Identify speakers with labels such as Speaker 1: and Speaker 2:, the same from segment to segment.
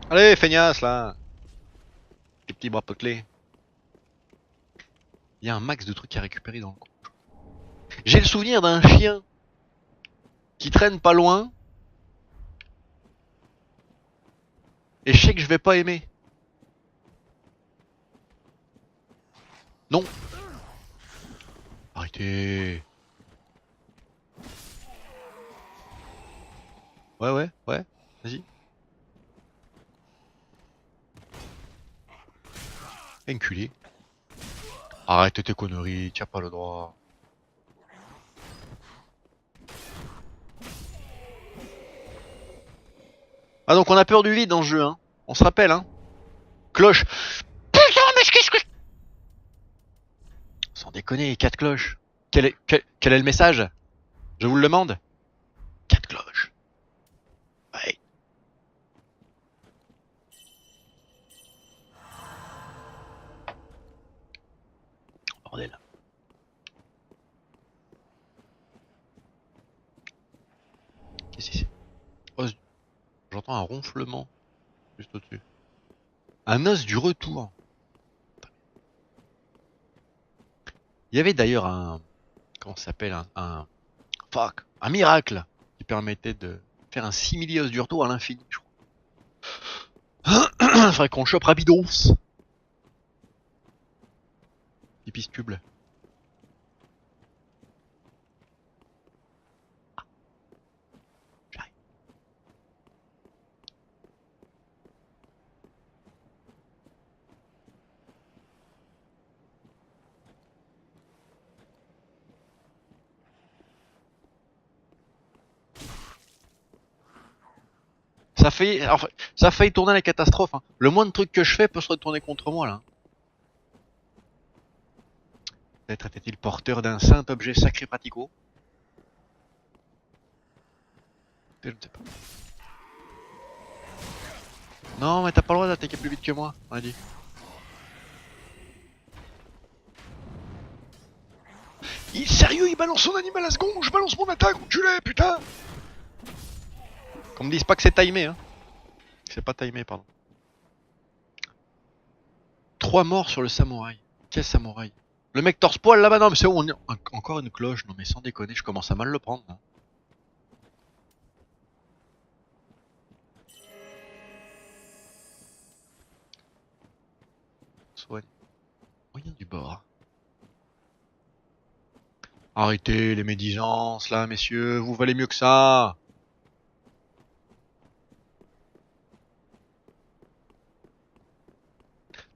Speaker 1: Allez, feignasse là. Les petits bras potelés. Il y a un max de trucs à récupérer dans le coin. J'ai le souvenir d'un chien qui traîne pas loin. Et je sais que je vais pas aimer. Non. Arrêtez. Ouais, ouais, ouais. Vas-y. Enculé. Arrête tes conneries, t'as pas le droit. Ah donc on a peur du vide dans ce jeu, hein. On se rappelle, hein. Cloche. Putain, mais qu'est-ce que... Sans déconner, 4 cloches. Quel est le message? Je vous le demande. 4 cloches. Ouais. Bordel. Qu'est-ce que c'est? Oh, j'entends un ronflement juste au-dessus. Un os du retour. Il y avait d'ailleurs un... Comment ça s'appelle un... Fuck. Un miracle qui permettait de faire un simili-os du retour à l'infini, je crois. Faudrait qu'on le chope rapidos. Pipis pub. J'arrive. Ça a failli tourner à la catastrophe, hein. Le moindre truc que je fais peut se retourner contre moi, là. Peut-être était-il porteur d'un saint objet sacré pratico? Je ne sais pas. Non, mais t'as pas le droit d'attaquer plus vite que moi, on a dit. Sérieux, il balance son animal à seconde, je balance mon attaque, enculé, putain! Qu'on me dise pas que c'est timé, hein. C'est pas timé, pardon. 3 morts sur le samouraï. Quel samouraï? Le mec torse-poil là-bas, non mais c'est où on est... Encore une cloche, non mais sans déconner, je commence à mal le prendre, là. Soigne. Moyen du bord. Arrêtez les médisances là, messieurs, vous valez mieux que ça.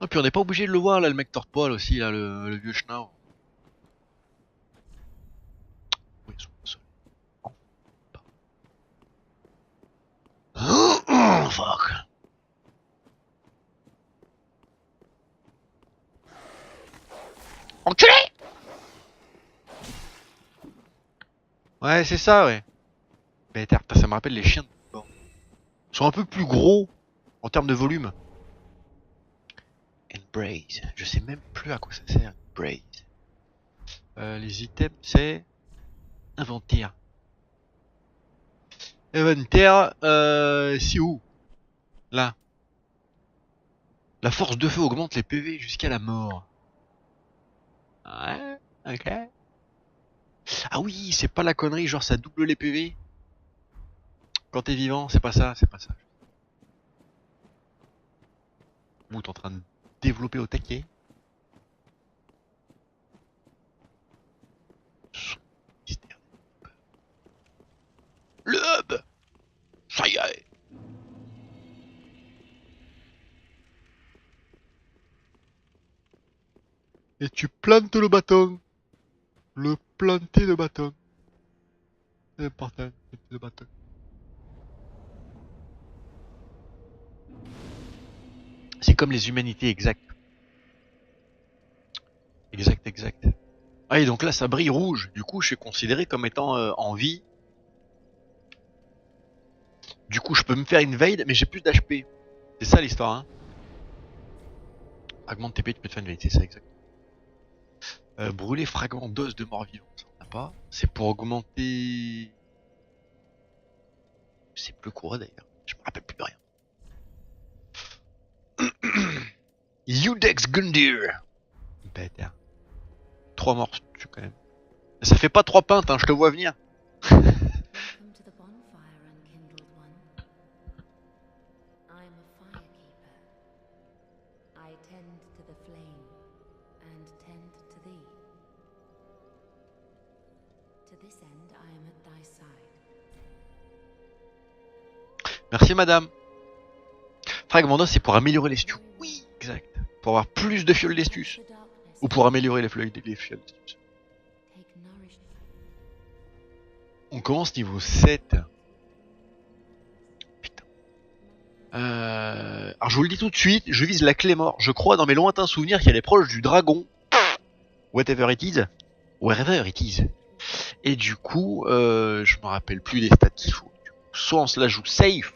Speaker 1: Non, puis on n'est pas obligé de le voir là, le mec torse-poil aussi, là, le vieux schnauz. Oui, ils sont seuls. Oh, fuck. Enculé! Ouais, c'est ça, ouais. Mais putain, ça me rappelle les chiens de bord. Ils sont un peu plus gros en termes de volume. Embrace. Je sais même plus à quoi ça sert. Embrace. Les items, c'est inventaire. Inventaire, c'est où? Là. La force de feu augmente les PV jusqu'à la mort. Ouais, ok. Ah oui, c'est pas la connerie, genre ça double les PV quand t'es vivant, c'est pas ça, c'est pas ça. Ou t'es en train de développer au taquet. Le hub! Ça y est! Et tu plantes le bâton. Le planter de bâton. C'est important, planter le bâton. C'est comme les humanités exactes. Exact, exact. Ah et donc là ça brille rouge, du coup je suis considéré comme étant en vie. Du coup je peux me faire invade mais j'ai plus d'HP. C'est ça l'histoire, hein. Augmente TP, tu peux te faire invade, c'est ça exact. Brûler fragment d'os de mort vivant, ça on n'a pas. C'est pour augmenter... Je sais plus quoi d'ailleurs, je me rappelle plus de rien. Udex Gundyr. Bête. 3 morts dessus quand même. Ça fait pas 3 pintes, hein, je te vois venir.
Speaker 2: Welcome to the bonfire, unkindled one. I am a firekeeper. I tend to the flame, and tend to thee. To this end, I am at thy side.
Speaker 1: Merci madame. Fragmento, c'est pour améliorer les stews. Oui, exact. Pour avoir plus de fioles d'estus.
Speaker 2: The darkness,
Speaker 1: Ou pour améliorer les fioles d'estus.
Speaker 2: take nourishment.
Speaker 1: On commence niveau 7. Putain. Alors je vous le dis tout de suite, je vise la clé mort. Je crois dans mes lointains souvenirs qu'elle est proche du dragon. Whatever it is. Wherever it is. Et du coup, je me rappelle plus des stats qu'il faut. Soit on se la joue safe.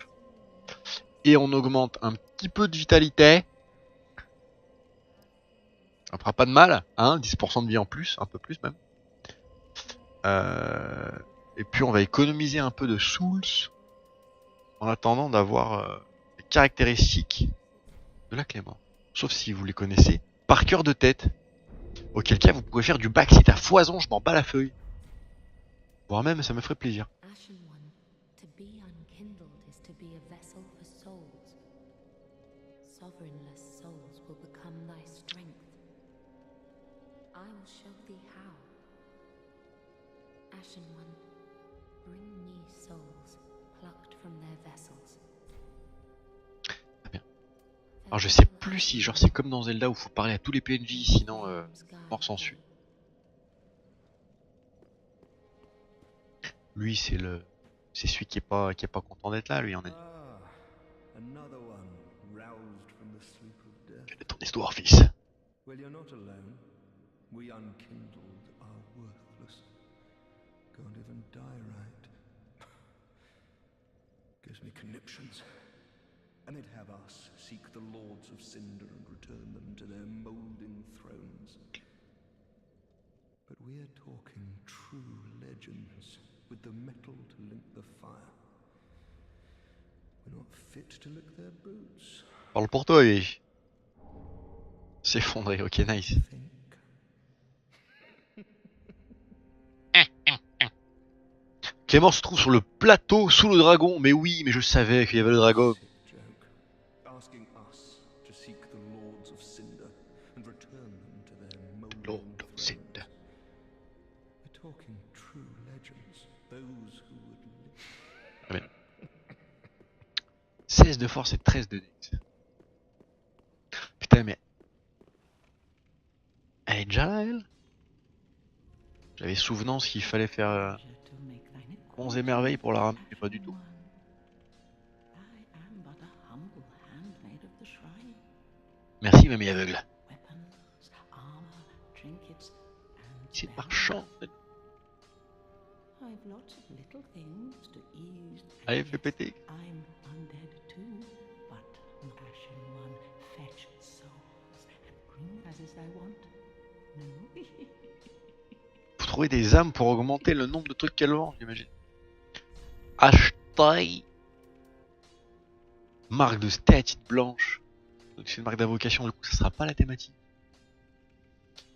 Speaker 1: Et on augmente un petit peu de vitalité. Ça fera pas de mal, hein, 10% de vie en plus, un peu plus même. Et puis on va économiser un peu de souls en attendant d'avoir les caractéristiques de la Clément. Sauf si vous les connaissez par cœur de tête. Auquel cas vous pouvez faire du backseat à foison, je m'en bats la feuille. Voire même ça me ferait plaisir.
Speaker 2: Ashen one, to be unkindled is to be a vessel for souls. Sovereignless souls will become thy strength. I will show thee how. Ashen one, bring me souls plucked from their vessels.
Speaker 1: Très bien. Alors je sais plus si genre c'est comme dans Zelda où faut parler à tous les PNJ sinon mort sans suite. Lui c'est celui qui est pas content d'être là, lui en est.
Speaker 3: Another one roused from the sleep of death.
Speaker 1: Quelle est ton histoire, fils?
Speaker 3: Well, you're not alone. We unkindled are worthless. Can't even die right. Gives me conniptions. And they'd have us seek the lords of Cinder and return them to their moulding thrones. But we're talking true legends, with the metal to link the fire. We're not fit to lick their boots.
Speaker 1: Parle pour toi, lui. S'effondrer, ok, nice.
Speaker 3: Think.
Speaker 1: Clément se trouve sur le plateau sous le dragon. Mais oui, mais je savais qu'il y avait le dragon.
Speaker 3: Joke. Asking us to seek the lords of Cinder and return them to their moulding
Speaker 1: Lord of
Speaker 3: thrones.
Speaker 1: Cinder.
Speaker 3: We're talking true legends, those who would live.
Speaker 1: Très bien. 16 de force et 13 de dex. Putain, mais... Elle est déjà là, elle? J'avais souvenance qu'il fallait faire 11 émerveilles pour la ramener, mais pas du tout. Merci, mamie aveugle. C'est marchand, en fait. Allez, fais péter.
Speaker 4: I'm undead too, but Ashen One fetch souls and bring as is thy want. No?
Speaker 1: Faut trouver des âmes pour augmenter le nombre de trucs qu'elle vend, j'imagine. Hashtag marque de stéatite blanche. Donc c'est une marque d'invocation, du coup ça sera pas la thématique.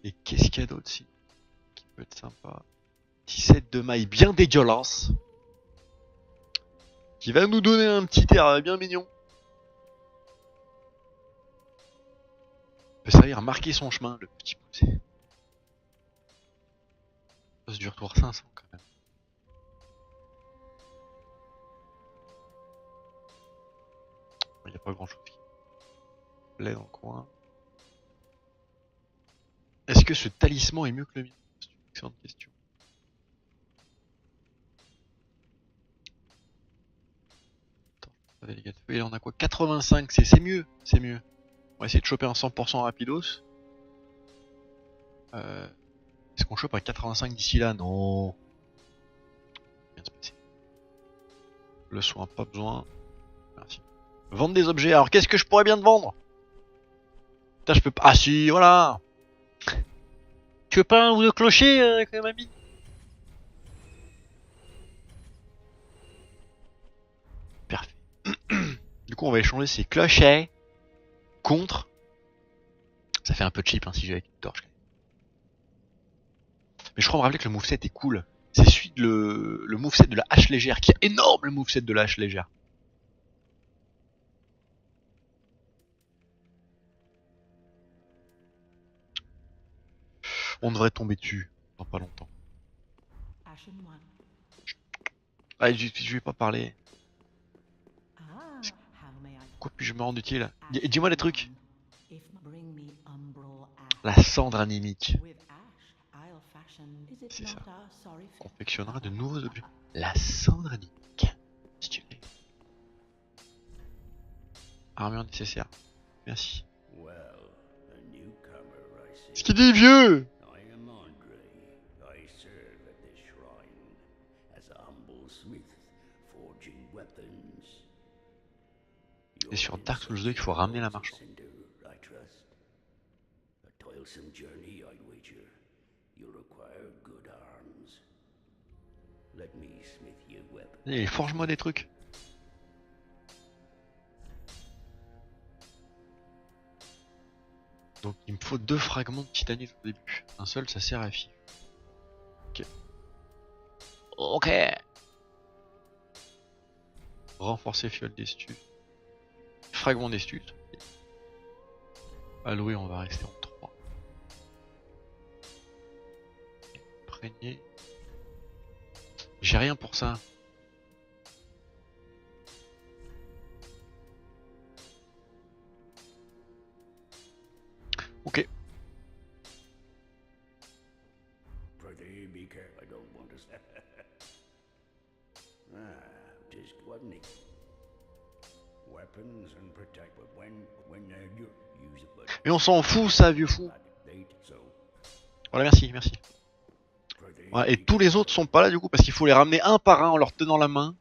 Speaker 1: Et qu'est-ce qu'il y a d'autre ici qui peut être sympa? 17 de maille bien dégueulasse. Qui va nous donner un petit air bien mignon. peut servir à marquer son chemin, le petit poussé. Ça se dure tour 500 quand même. Il n'y a pas grand chose qui plaît dans le coin. Est-ce que ce talisman est mieux que le mien? C'est une excellente question. Attends, les gars de feu, et là on a quoi? 85, c'est mieux, c'est mieux. On va essayer de choper un 100% rapidos. Est-ce qu'on chope un 85 d'ici là? Non. Bien se passer. Le soin, pas besoin. Merci. Vendre des objets. Alors qu'est-ce que je pourrais bien te vendre? Putain, je peux pas. Ah si, voilà. Tu veux pas un ou deux clochers, mamie? Parfait. Du coup, on va échanger ces clochers contre, ça fait un peu cheap hein, si j'ai avec une torche. Mais je crois me rappeler que le moveset est cool. C'est celui de le moveset de la hache légère, qui est énorme le moveset de la hache légère. On devrait tomber dessus dans pas longtemps.
Speaker 4: Ashen One.
Speaker 1: Ah, je vais pas parler.
Speaker 4: Ah, how may I...
Speaker 1: Quoi puis-je me rendre utile? Dis-moi les trucs.
Speaker 4: If bring me umbral
Speaker 1: La
Speaker 4: ash.
Speaker 1: cendre anémique.
Speaker 4: With ash, I'll fashion. Is it
Speaker 1: C'est
Speaker 4: not
Speaker 1: ça.
Speaker 4: our sorry fit?
Speaker 1: Confectionnera de nouveaux objets. La cendre anémique. Stylé. Armure nécessaire. Merci.
Speaker 5: Well, a newcomer, I see.
Speaker 1: Ce qu'il dit vieux!
Speaker 5: I am Andre. I serve at this shrine as a humble smith, forging weapons.
Speaker 1: Et sur Dark Souls 2 qu'il faut ramener la marchande.
Speaker 5: Cinder, I trust. A toilsome journey, I'd wager. You'll require good arms. Let me smith you weapons.
Speaker 1: Allez, forge-moi des trucs. Donc il me faut 2 fragments de titanite au début. Un seul ça sert à fi. Ok. Ok. Renforcer fiole d'estus. Fragment d'estus. Alloué on va rester en 3. Imprégné. J'ai rien pour ça. Ok.
Speaker 5: Prithee, be careful. I don't want to. Just wasn't it? Weapons and protect, but when you use it, but
Speaker 1: Mais on s'en fout ça vieux fou.
Speaker 5: late, so
Speaker 1: Voilà merci, merci.
Speaker 5: prithee,
Speaker 1: Voilà, et
Speaker 5: be
Speaker 1: tous les autres sont pas là du coup parce qu'il faut les ramener un par un en leur tenant la main.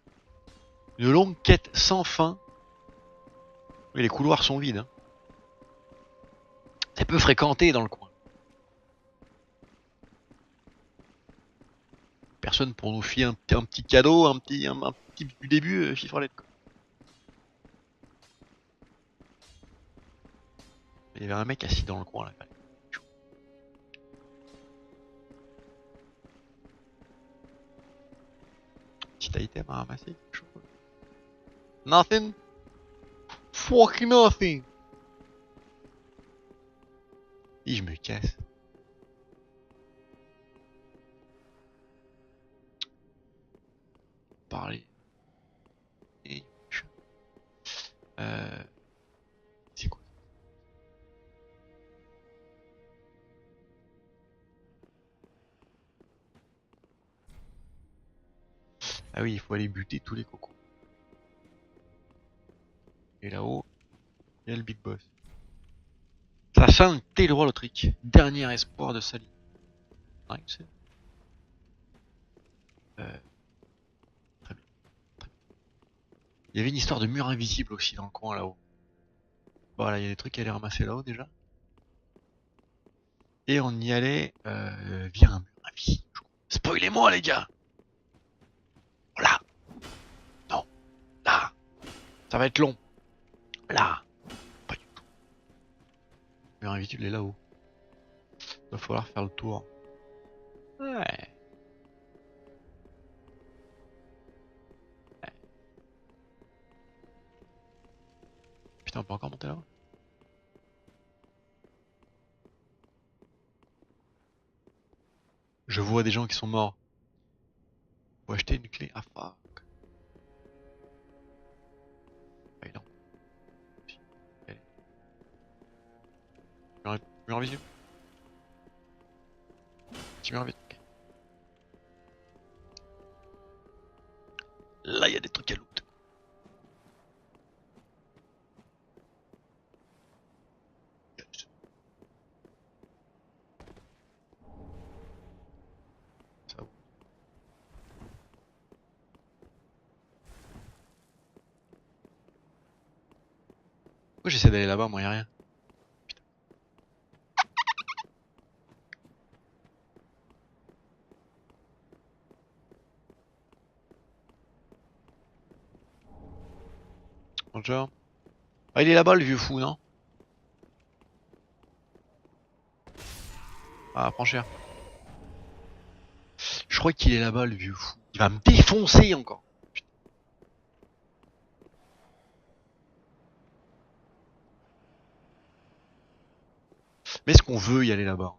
Speaker 1: Une longue quête sans fin. Oui, les couloirs sont vides. Hein. C'est peu fréquenté dans le coin. Personne pour nous filer un petit cadeau, un petit du début, chiffrelette. Il y avait un mec assis dans le coin là. Petit item à ramasser. Nothing. Fucking nothing. Et je me casse. Parler. Et... C'est quoi? Ah oui, il faut aller buter tous les cocos. Et là-haut, il y a le big boss. Ça sent le roi l'Autrique. Dernier espoir de Sally. Nice. Très bien. Très bien. Il y avait une histoire de mur invisible aussi dans le coin là-haut. Voilà, il y a des trucs à aller ramasser là-haut déjà. Et on y allait via un mur invisible. Spoilez-moi les gars. Là. Non. Là. Ça va être long. Là. Pas du tout. Le mur invisible est là-haut. Il va falloir faire le tour. Ouais. Putain, on peut encore monter là-haut. Je vois des gens qui sont morts. Faut acheter une clé. Ah fuck. Ah, non. Allez. Mur invisible. Petit mur invisible. Ok. Là, il y a des trucs à loot. Ça va. Pourquoi j'essaie d'aller là-bas, moi, y'a rien. Putain. Bonjour. Ah, il est là-bas, le vieux fou, non? Ah, prends cher. Je crois qu'il est là-bas, le vieux fou. Il va me défoncer encore. Putain. Mais est-ce qu'on veut y aller là-bas?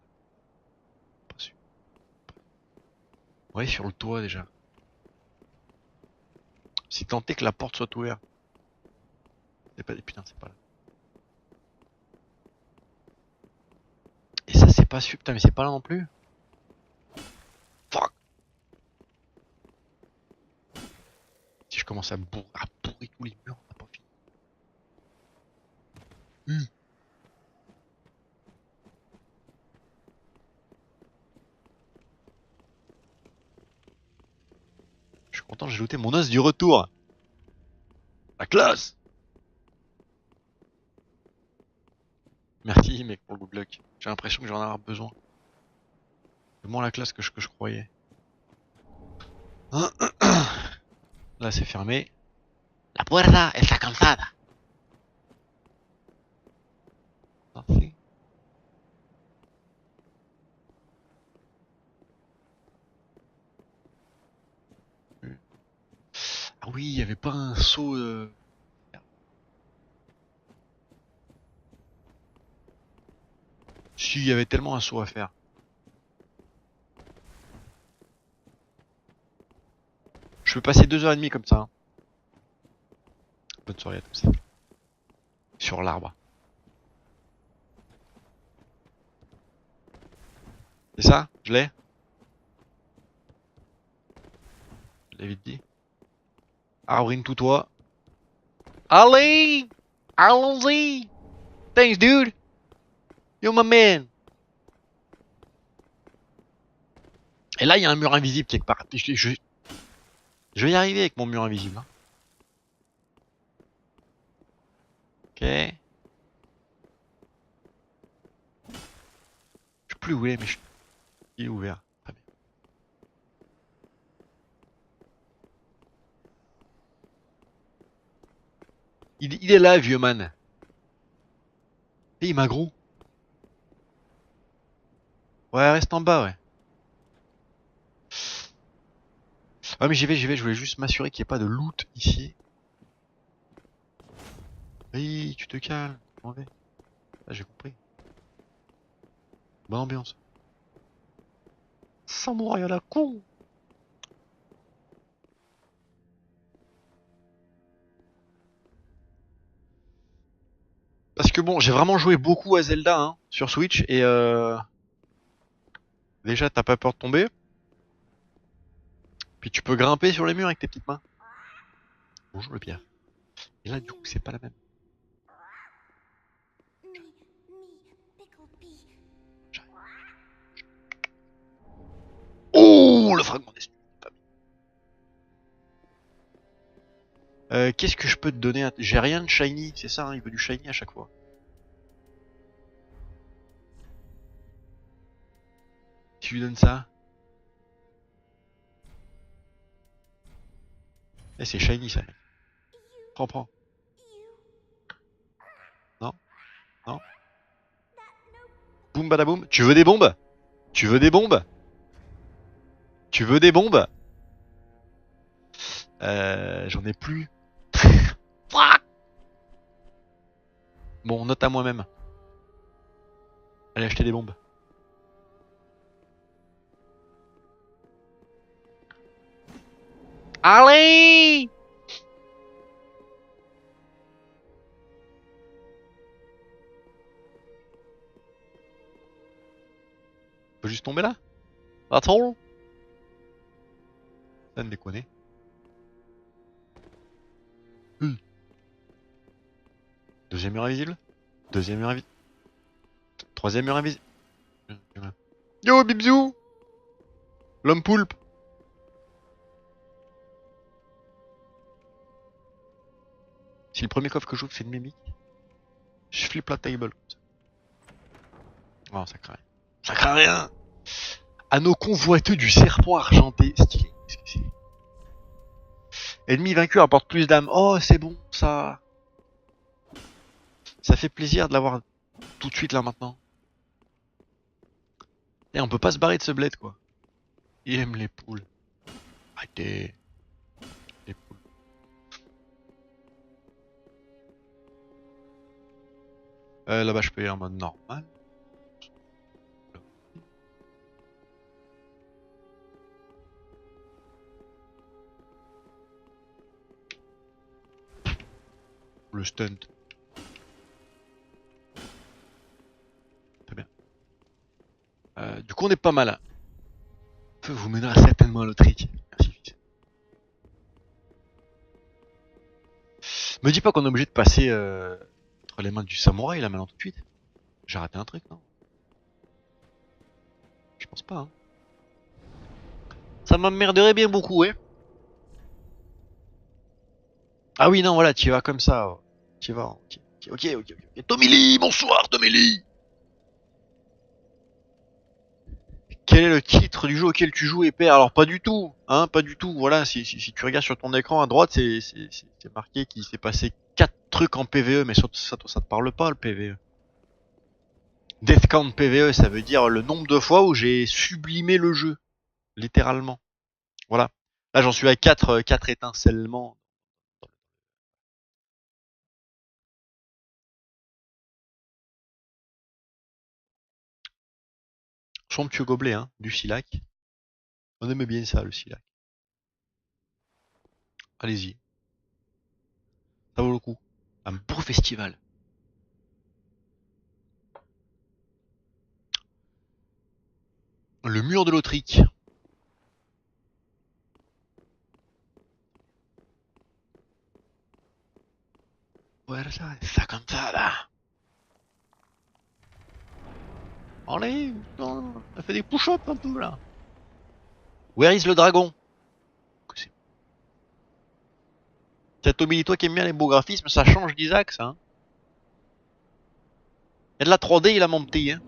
Speaker 1: Pas sûr. Ouais, sur le toit déjà. Si tant est que la porte soit ouverte. C'est pas... Putain, c'est pas là. Et ça, c'est pas sûr. Putain, mais c'est pas là non plus. Fuck. Si je commence à bourrer tous les murs, on n'a pas fini. Je suis content, j'ai looté mon os du retour. La classe. Merci mec pour le good luck. J'ai l'impression que j'en ai avoir besoin. C'est moins la classe que je croyais. Là c'est fermé. La puerta está cansada. Parfait. Ah oui, il y avait pas un saut. Si, il y avait tellement un saut à faire. Je peux passer 2h30 comme ça. Hein. Bonne soirée à tous. Sur l'arbre. C'est ça? Je l'ai? Je l'ai vite dit. Arbrine tout toi. Allez! Allons-y! Thanks dude! You're my man! Et là il y a un mur invisible quelque part. Je vais y arriver avec mon mur invisible. Hein. Ok. Je sais plus où il est, mais il est ouvert. Très bien. Il est là, vieux man. Et il m'a gros. Ouais, reste en bas, ouais. Ah mais j'y vais, je voulais juste m'assurer qu'il n'y ait pas de loot ici. Oui, tu te calmes, m'en vais. Ah, j'ai compris. Bonne ambiance. Samouraï à la con. Parce que bon, j'ai vraiment joué beaucoup à Zelda hein, sur Switch et déjà t'as pas peur de tomber. Puis tu peux grimper sur les murs avec tes petites mains. Bonjour le pierre. Et là du coup c'est pas la même. Oh le fragment d'esprit. Qu'est-ce que je peux te donner? J'ai rien de shiny, c'est ça, hein, il veut du shiny à chaque fois. Tu lui donnes ça. Eh c'est shiny ça. Prends. Non. Boum badaboum. Tu veux des bombes? Tu veux des bombes? J'en ai plus. Bon, note à moi-même. Allez acheter des bombes. Allez! Faut juste tomber là? That's all? Ça me déconner. Deuxième mur invisible. Troisième mur invisible. Yo Bibzou! L'homme poulpe. Si le premier coffre que j'ouvre c'est une mimique, je flippe la table. Oh ça craint rien. Ça craint rien! Anneau convoiteux du serpent argenté. Stylé. Ennemi vaincu apporte plus d'âme. Oh c'est bon ça. Ça fait plaisir de l'avoir tout de suite là maintenant. Et on peut pas se barrer de ce bled quoi. Il aime les poules. Arrêtez. Les poules. Là-bas je peux y aller en mode normal. Le stunt. Très bien. Du coup on est pas mal. Hein. Vous mènera certainement à l'Autriche. Merci fils. Me dis pas qu'on est obligé de passer entre les mains du samouraï là maintenant tout de suite. J'ai raté un truc non? Je pense pas. Hein. Ça m'emmerderait bien beaucoup, hein. Ah oui non voilà, tu y vas comme ça. Tu y vas. Ok. Tommy Lee, bonsoir Tommy Lee. Quel est le titre du jeu auquel tu joues épais? Alors pas du tout, hein, pas du tout. Voilà, si tu regardes sur ton écran à droite, c'est marqué qu'il s'est passé 4 trucs en PVE, mais ça te parle pas le PVE. Death Count PVE, ça veut dire le nombre de fois où j'ai sublimé le jeu, littéralement. Voilà. Là j'en suis à 4 étincellements. Somptueux gobelet, hein, du Silac. On aime bien ça, le Silac. Allez-y. Ça vaut le coup. Un beau festival. Le mur de l'Autriche. Voilà ça comme ça là. Allez, on a fait des push-ups un peu là. Where is le dragon? Tiens Tommy, toi qui aimes bien les beaux graphismes, ça change d'Isaac ça. Hein. Il y a de la 3D, il a mon petit. Hein.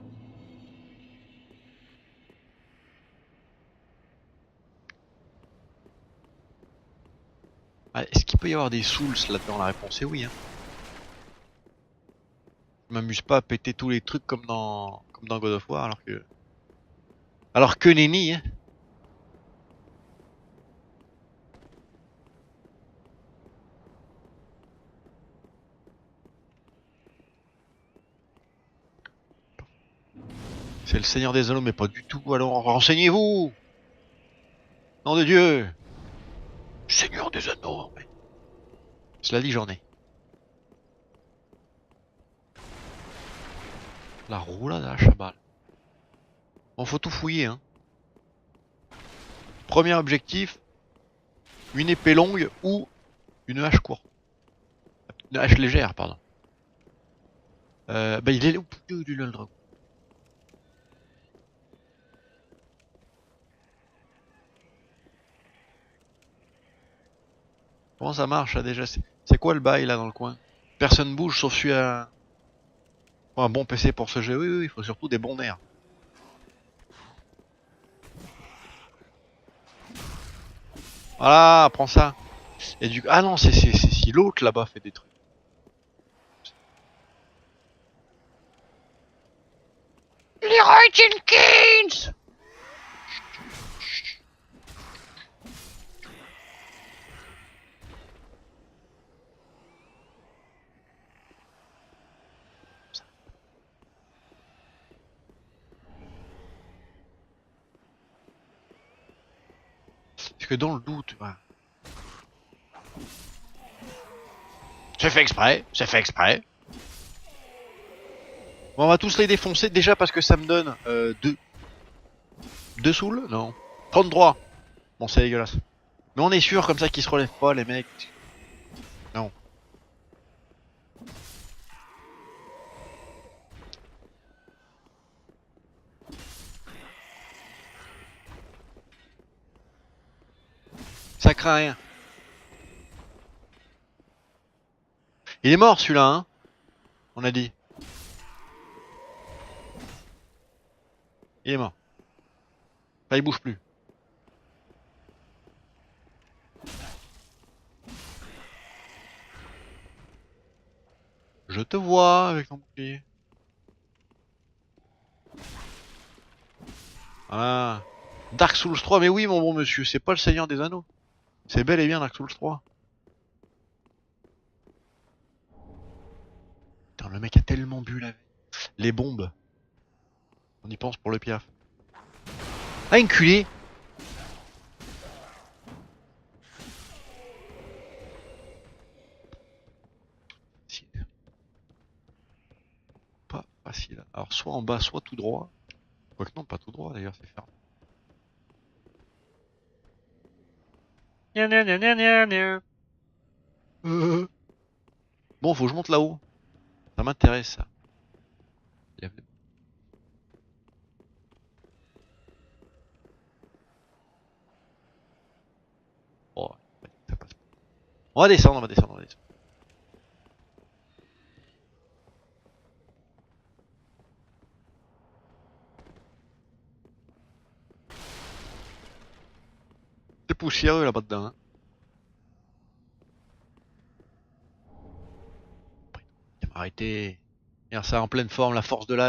Speaker 1: Ah, est-ce qu'il peut y avoir des souls là-dedans? La réponse est oui. Hein. Je m'amuse pas à péter tous les trucs comme dans God of War alors que nenni. Hein. C'est le Seigneur des Anneaux, mais pas du tout. Alors renseignez-vous. Nom de Dieu. Seigneur des Anneaux. Mais... Cela dit, j'en ai. La roulade à la chabale. Bon, faut tout fouiller, hein. Premier objectif, une épée longue ou une hache courte. Une hache légère, pardon. Bah il est où le dragon? Comment ça marche là déjà? C'est quoi le bail là dans le coin? Personne bouge sauf celui à... Oh, un bon PC pour ce jeu, oui, il faut surtout des bons nerfs. Voilà, prends ça. Et du ah non, c'est si l'autre là-bas fait des trucs. Leroy Jenkins! Parce que dans le doute, voilà. C'est fait exprès, c'est fait exprès. Bon, on va tous les défoncer déjà parce que ça me donne 2 souls? Non. 33. Bon, c'est dégueulasse. Mais on est sûr comme ça qu'ils se relèvent pas, les mecs. Non. Ça craint rien. Il est mort celui-là, hein. On a dit. Il est mort. Enfin, il bouge plus. Je te vois avec ton bouclier. Ah. Dark Souls 3, mais oui mon bon monsieur, c'est pas le Seigneur des Anneaux. C'est bel et bien Dark Souls 3. Putain, le mec a tellement bu la veille. Les bombes. On y pense pour le piaf. Ah, enculé! Pas facile. Alors, soit en bas, soit tout droit. Quoique non, pas tout droit d'ailleurs, c'est fermé. Gna gna gna gna gna gna. Bon, faut que je monte là-haut. Ça m'intéresse, ça. Oh, ça passe. On va descendre, on va descendre, on va descendre. C'est poussiéreux là-bas dedans. Hein. Arrêtez. Regarde ça en pleine forme, la force de l'âge.